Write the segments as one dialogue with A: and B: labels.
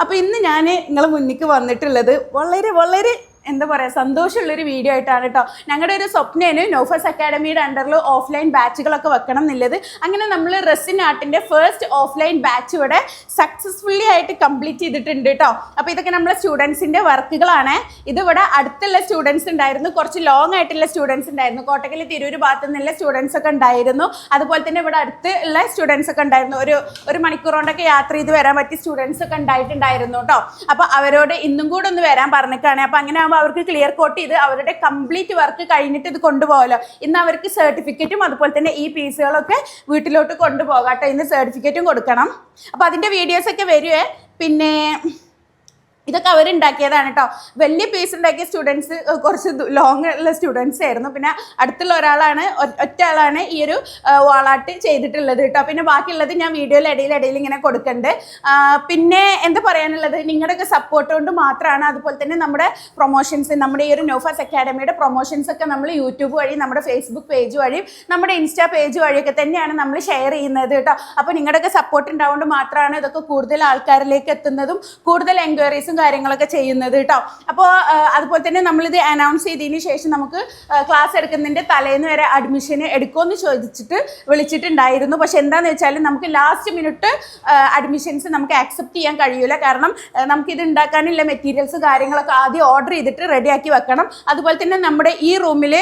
A: അപ്പോൾ ഇന്ന് ഞാൻ നിങ്ങളെ മുന്നിലേക്ക് വന്നിട്ടുള്ളത് വളരെ എന്താ പറയുക സന്തോഷമുള്ളൊരു വീഡിയോ ആയിട്ടാണ് കേട്ടോ. ഞങ്ങളുടെ ഒരു സ്വപ്നേന് നോഫസ് അക്കാഡമിയുടെ അണ്ടറിൽ ഓഫ്ലൈൻ ബാച്ചുകളൊക്കെ വെക്കണം എന്നുള്ളത്. അങ്ങനെ നമ്മൾ റെസിൻ ആർട്ടിൻ്റെ ഫസ്റ്റ് ഓഫ്ലൈൻ ബാച്ച് ഇവിടെ സക്സസ്ഫുള്ളി ആയിട്ട് കംപ്ലീറ്റ് ചെയ്തിട്ടുണ്ട് കേട്ടോ. അപ്പോൾ ഇതൊക്കെ നമ്മളെ സ്റ്റുഡൻസിൻ്റെ വർക്കുകളാണ്. ഇതിവിടെ അടുത്തുള്ള സ്റ്റുഡൻസ് ഉണ്ടായിരുന്നു, കുറച്ച് ലോങ് ആയിട്ടുള്ള സ്റ്റുഡൻസ് ഉണ്ടായിരുന്നു, കോട്ടക്കൽ തിരൂർ ഭാഗത്തു നിന്നുള്ള സ്റ്റുഡൻസ് ഒക്കെ ഉണ്ടായിരുന്നു. അതുപോലെ തന്നെ ഇവിടെ അടുത്തുള്ള സ്റ്റുഡൻസ് ഒക്കെ ഉണ്ടായിരുന്നു. ഒരു മണിക്കൂർ കൊണ്ടൊക്കെ യാത്ര ചെയ്ത് വരാൻ പറ്റിയ സ്റ്റുഡൻസ് ഒക്കെ ഉണ്ടായിട്ടുണ്ടായിരുന്നു കേട്ടോ. അപ്പോൾ അവരോട് ഇന്നും കൂടെ ഒന്ന് വരാൻ പറഞ്ഞിട്ടാണ്. അപ്പോൾ അങ്ങനെ അവർക്ക് ക്ലിയർ കോട്ട് ചെയ്ത് അവരുടെ കംപ്ലീറ്റ് വർക്ക് കഴിഞ്ഞിട്ട് ഇത് കൊണ്ടുപോകല്ലോ. ഇന്ന് അവർക്ക് സർട്ടിഫിക്കറ്റും അതുപോലെ തന്നെ ഈ പീസുകളൊക്കെ വീട്ടിലോട്ട് കൊണ്ടുപോകാം കേട്ടോ. ഇന്ന് സർട്ടിഫിക്കറ്റും കൊടുക്കണം. അപ്പോൾ അതിൻ്റെ വീഡിയോസൊക്കെ വരുവേ. പിന്നെ ഇതൊക്കെ അവരുണ്ടാക്കിയതാണ് കേട്ടോ. വലിയ പീസ് ഉണ്ടാക്കിയ സ്റ്റുഡൻസ് കുറച്ച് ലോങ് ഉള്ള സ്റ്റുഡൻസ് ആയിരുന്നു. പിന്നെ അടുത്തുള്ള ഒറ്റ ആളാണ് ഈ ഒരു വാളാട്ട് ചെയ്തിട്ടുള്ളത് കേട്ടോ. പിന്നെ ബാക്കിയുള്ളത് ഞാൻ വീഡിയോയിൽ ഇടയിൽ ഇങ്ങനെ കൊടുക്കുന്നുണ്ട്. പിന്നെ എന്താ പറയാനുള്ളത്, നിങ്ങളുടെയൊക്കെ സപ്പോർട്ട് കൊണ്ട് മാത്രമാണ്. അതുപോലെ തന്നെ നമ്മുടെ പ്രൊമോഷൻസ്, നമ്മുടെ ഈ ഒരു നോഫസ് അക്കാഡമിയുടെ പ്രൊമോഷൻസ് ഒക്കെ നമ്മൾ യൂട്യൂബ് വഴി, നമ്മുടെ ഫേസ്ബുക്ക് പേജ് വഴി, നമ്മുടെ ഇൻസ്റ്റാ പേജ് വഴിയൊക്കെ തന്നെയാണ് നമ്മൾ ഷെയർ ചെയ്യുന്നത് കേട്ടോ. അപ്പോൾ നിങ്ങളുടെയൊക്കെ സപ്പോർട്ട് ഉണ്ടാവുകൊണ്ട് മാത്രമാണ് ഇതൊക്കെ കൂടുതൽ ആൾക്കാരിലേക്ക് എത്തുന്നതും കൂടുതൽ എൻക്വയറീസും കാര്യങ്ങളൊക്കെ ചെയ്യുന്നത് കേട്ടോ. അപ്പോൾ അതുപോലെ തന്നെ നമ്മളിത് അനൗൺസ് ചെയ്തതിന് ശേഷം നമുക്ക് ക്ലാസ് എടുക്കുന്നതിൻ്റെ തലേന്ന് വരെ അഡ്മിഷന് എടുക്കുമെന്ന് ചോദിച്ചിട്ട് വിളിച്ചിട്ടുണ്ടായിരുന്നു. പക്ഷെ എന്താണെന്ന് വെച്ചാൽ നമുക്ക് ലാസ്റ്റ് മിനിറ്റ് അഡ്മിഷൻസ് നമുക്ക് ആക്സെപ്റ്റ് ചെയ്യാൻ കഴിയില്ല. കാരണം നമുക്കിത് ഉണ്ടാക്കാനുള്ള മെറ്റീരിയൽസ് കാര്യങ്ങളൊക്കെ ആദ്യം ഓർഡർ ചെയ്തിട്ട് റെഡിയാക്കി വെക്കണം. അതുപോലെ തന്നെ നമ്മുടെ ഈ റൂമിൽ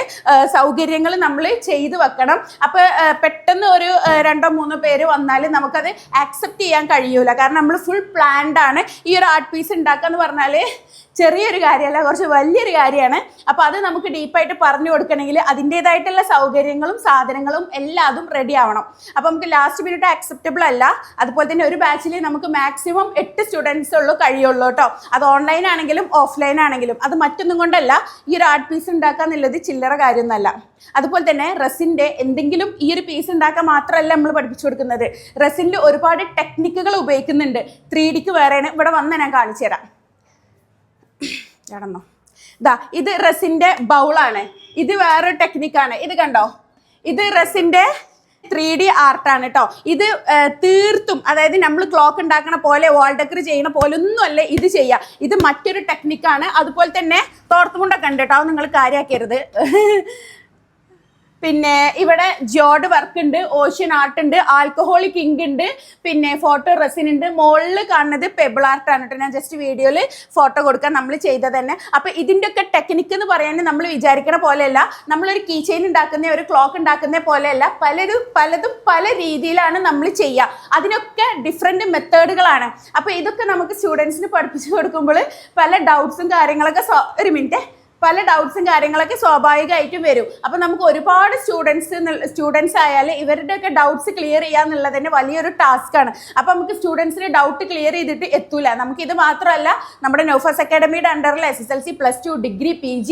A: സൗകര്യങ്ങൾ നമ്മൾ ചെയ്ത് വെക്കണം. അപ്പോൾ പെട്ടെന്ന് ഒരു 2-3 പേര് വന്നാൽ നമുക്കത് ആക്സെപ്റ്റ് ചെയ്യാൻ കഴിയില്ല. കാരണം നമ്മൾ ഫുൾ പ്ലാൻഡ് ആണ്. ഈ ഒരു ആർട്ട് പീസ് ഉണ്ടാക്കാൻ പറഞ്ഞാൽ ചെറിയൊരു കാര്യമല്ല, കുറച്ച് വലിയൊരു കാര്യമാണ്. അപ്പോൾ അത് നമുക്ക് ഡീപ്പായിട്ട് പറഞ്ഞു കൊടുക്കണമെങ്കിൽ അതിൻ്റേതായിട്ടുള്ള സൗകര്യങ്ങളും സാധനങ്ങളും എല്ലാതും റെഡി ആവണം. അപ്പോൾ നമുക്ക് ലാസ്റ്റ് മിനിറ്റ് ആക്സെപ്റ്റബിൾ അല്ല. അതുപോലെ തന്നെ ഒരു ബാച്ചിൽ നമുക്ക് മാക്സിമം 8 സ്റ്റുഡൻസ് കഴിയുള്ളൂ കേട്ടോ. അത് ഓൺലൈൻ ആണെങ്കിലും ഓഫ്ലൈൻ ആണെങ്കിലും. അത് മറ്റൊന്നും കൊണ്ടല്ല, ഈ ഒരു ആർട്ട് പീസ് ഉണ്ടാക്കുക എന്നുള്ളത് ചില്ലറ കാര്യമൊന്നുമല്ല. അതുപോലെ തന്നെ റെസിൻ്റെ എന്തെങ്കിലും ഈ ഒരു പീസ് ഉണ്ടാക്കാൻ മാത്രമല്ല നമ്മൾ പഠിപ്പിച്ചു കൊടുക്കുന്നത്. റെസിനിൽ ഒരുപാട് ടെക്നിക്കുകൾ ഉപയോഗിക്കുന്നുണ്ട്. 3Dക്ക് വേറെയാണ്. ഇവിടെ വന്ന് ഞാൻ കാണിച്ചു തരാം. ഇടന്നോ ഇത് റെസിൻ്റെ ബൗളാണ്. ഇത് വേറൊരു ടെക്നിക്കാണ്. ഇത് കണ്ടോ, ഇത് റെസിൻ്റെ 3D ആർട്ടാണ് കേട്ടോ. ഇത് തീർത്തും, അതായത് നമ്മൾ ക്ലോക്ക് ഉണ്ടാക്കണ പോലെ വാൾ ഡെക്കർ ചെയ്യണ പോലെ ഒന്നുമല്ല ഇത് ചെയ്യുക. ഇത് മറ്റൊരു ടെക്നിക്കാണ്. അതുപോലെ തന്നെ തോർത്തുമുണ്ടൊക്കെ ഉണ്ട് കേട്ടോ, നിങ്ങൾ കാര്യമാക്കരുത്. പിന്നെ ഇവിടെ ജോഡ് വർക്ക് ഉണ്ട്, ഓഷ്യൻ ആർട്ട് ഉണ്ട്, ആൽക്കഹോളിക് ഇങ്ക് ഉണ്ട്, പിന്നെ ഫോട്ടോ റെസിൻ ഉണ്ട്. മുകളിൽ കാണുന്നത് പെബിൾ ആർട്ടാണ് കേട്ടോ. ഞാൻ ജസ്റ്റ് വീഡിയോയിൽ ഫോട്ടോ കൊടുക്കാൻ നമ്മൾ ചെയ്തത് തന്നെ. അപ്പോൾ ഇതിൻ്റെ ഒക്കെ ടെക്നിക്ക് എന്ന് പറയാൻ നമ്മൾ വിചാരിക്കണ പോലെയല്ല. നമ്മളൊരു കീ ചെയിൻ ഉണ്ടാക്കുന്ന, ഒരു ക്ലോക്ക് ഉണ്ടാക്കുന്ന പോലെയല്ല. പലതും പല രീതിയിലാണ് നമ്മൾ ചെയ്യുക. അതിനൊക്കെ ഡിഫറെൻറ്റ് മെത്തേഡുകളാണ്. അപ്പോൾ ഇതൊക്കെ നമുക്ക് സ്റ്റുഡൻസിന് പഠിപ്പിച്ചു കൊടുക്കുമ്പോൾ പല ഡൗട്ട്സും കാര്യങ്ങളൊക്കെ പല ഡൗട്ട്സും കാര്യങ്ങളൊക്കെ സ്വാഭാവികമായിട്ടും വരും. അപ്പോൾ നമുക്ക് ഒരുപാട് സ്റ്റുഡൻസ് ആയാൽ ഇവരുടെയൊക്കെ ഡൗട്ട്സ് ക്ലിയർ ചെയ്യുക എന്നുള്ളത് തന്നെ വലിയൊരു ടാസ്ക്കാണ്. അപ്പോൾ നമുക്ക് സ്റ്റുഡൻസിന് ഡൗട്ട് ക്ലിയർ ചെയ്തിട്ട് എത്തൂല. നമുക്കിത് മാത്രമല്ല, നമ്മുടെ നോഫസ് അക്കാഡമിയുടെ അണ്ടറിൽ SSLC, +2, ഡിഗ്രി, PG,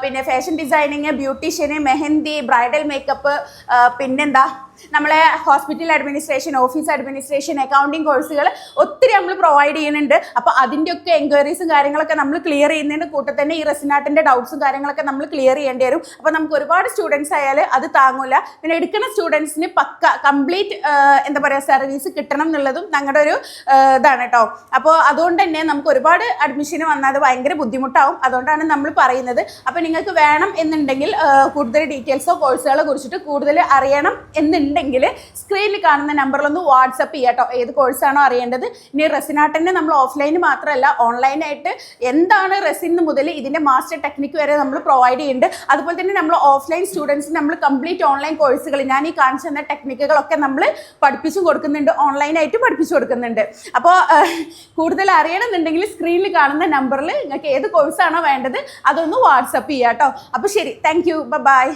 A: പിന്നെ fashion designing, beautician, mehndi, bridal makeup, പിന്നെന്താ നമ്മളെ hospital administration, office administration, accounting കോഴ്സുകൾ ഒത്തിരി നമ്മൾ പ്രൊവൈഡ് ചെയ്യുന്നുണ്ട്. അപ്പോൾ അതിൻ്റെയൊക്കെ എൻക്വയറീസും കാര്യങ്ങളൊക്കെ നമ്മൾ ക്ലിയർ ചെയ്യുന്നതിൻ്റെ കൂട്ടത്തിൽ തന്നെ ഈ റെസിനാർട്ടിൻ്റെ ഡൗട്ട്സും കാര്യങ്ങളൊക്കെ നമ്മൾ ക്ലിയർ ചെയ്യേണ്ടി വരും. അപ്പോൾ നമുക്ക് ഒരുപാട് സ്റ്റുഡൻസ് ആയാൽ അത് താങ്ങൂല. പിന്നെ എടുക്കുന്ന സ്റ്റുഡൻസിന് കംപ്ലീറ്റ് എന്താ പറയുക സർവീസ് കിട്ടണം എന്നുള്ളതും ഞങ്ങളുടെ ഒരു ഇതാണ് കേട്ടോ. അപ്പോൾ അതുകൊണ്ട് തന്നെ നമുക്ക് ഒരുപാട് അഡ്മിഷന് വന്നാൽ അത് ഭയങ്കര ബുദ്ധിമുട്ടാവും. അതുകൊണ്ടാണ് നമ്മൾ പറയുന്നത്. അപ്പോൾ നിങ്ങൾക്ക് വേണം എന്നുണ്ടെങ്കിൽ കൂടുതൽ ഡീറ്റെയിൽസോ കോഴ്സുകളെ കുറിച്ചിട്ട് കൂടുതൽ അറിയണം എന്നുണ്ടെങ്കിൽ സ്ക്രീനിൽ കാണുന്ന നമ്പറിലൊന്ന് വാട്സപ്പ് ചെയ്യാം കേട്ടോ. ഏത് കോഴ്സാണോ അറിയേണ്ടത്. ഇനി റെസിനാർട്ടിൻ്റെ നമ്മൾ ഓഫ്ലൈൻ മാത്രമല്ല ഓൺലൈനായിട്ട് എന്താണ് റെസിൻ മുതൽ ഇതിൻ്റെ മാസ്റ്റർ ടെക്നിക്ക് വരെ നമ്മൾ പ്രൊവൈഡ് ചെയ്യുന്നുണ്ട്. അതുപോലെ തന്നെ നമ്മൾ ഓഫ്ലൈൻ സ്റ്റുഡൻസിന് നമ്മൾ കംപ്ലീറ്റ് ഓൺലൈൻ കോഴ്സുകൾ, ഞാൻ ഈ കാണിച്ചു തന്ന ടെക്നിക്കുകളൊക്കെ നമ്മൾ പഠിപ്പിച്ചും കൊടുക്കുന്നുണ്ട്, ഓൺലൈനായിട്ട് പഠിപ്പിച്ചു കൊടുക്കുന്നുണ്ട്. അപ്പോൾ കൂടുതൽ അറിയണമെന്നുണ്ടെങ്കിൽ സ്ക്രീനിൽ കാണുന്ന നമ്പറിൽ നിങ്ങൾക്ക് ഏത് കോഴ്സാണോ വേണ്ടത് അതൊന്ന് വാട്സപ്പ് ചെയ്യാം കേട്ടോ. അപ്പോൾ ശരി, താങ്ക് യു, ബൈ.